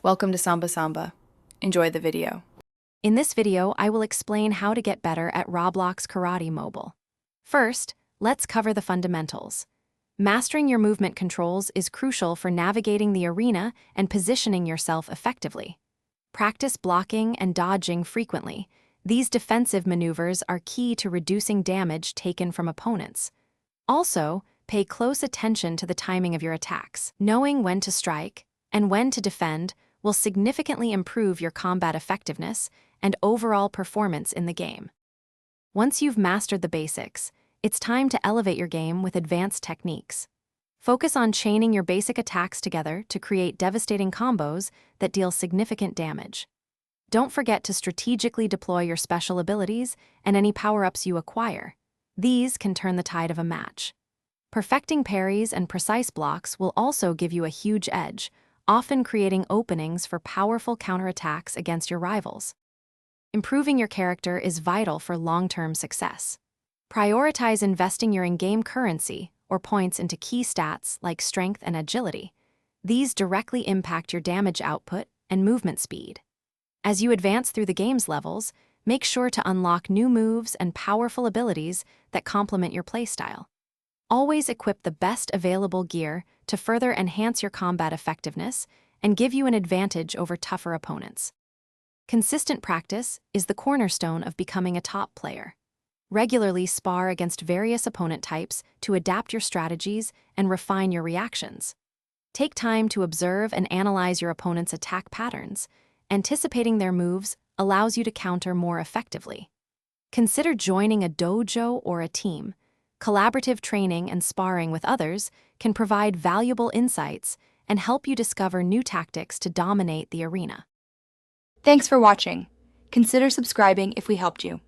Welcome to Samba Samba. Enjoy the video. In this video, I will explain how to get better at Roblox Karate Mobile. First, let's cover the fundamentals. Mastering your movement controls is crucial for navigating the arena and positioning yourself effectively. Practice blocking and dodging frequently. These defensive maneuvers are key to reducing damage taken from opponents. Also, pay close attention to the timing of your attacks. Knowing when to strike and when to defend will significantly improve your combat effectiveness and overall performance in the game. Once you've mastered the basics, it's time to elevate your game with advanced techniques. Focus on chaining your basic attacks together to create devastating combos that deal significant damage. Don't forget to strategically deploy your special abilities and any power-ups you acquire. These can turn the tide of a match. Perfecting parries and precise blocks will also give you a huge edge, often creating openings for powerful counterattacks against your rivals. Improving your character is vital for long-term success. Prioritize investing your in-game currency or points into key stats like strength and agility. These directly impact your damage output and movement speed. As you advance through the game's levels, make sure to unlock new moves and powerful abilities that complement your playstyle. Always equip the best available gear to further enhance your combat effectiveness and give you an advantage over tougher opponents. Consistent practice is the cornerstone of becoming a top player. Regularly spar against various opponent types to adapt your strategies and refine your reactions. Take time to observe and analyze your opponent's attack patterns. Anticipating their moves allows you to counter more effectively. Consider joining a dojo or a team. Collaborative training and sparring with others can provide valuable insights and help you discover new tactics to dominate the arena. Thanks for watching. Consider subscribing if we helped you.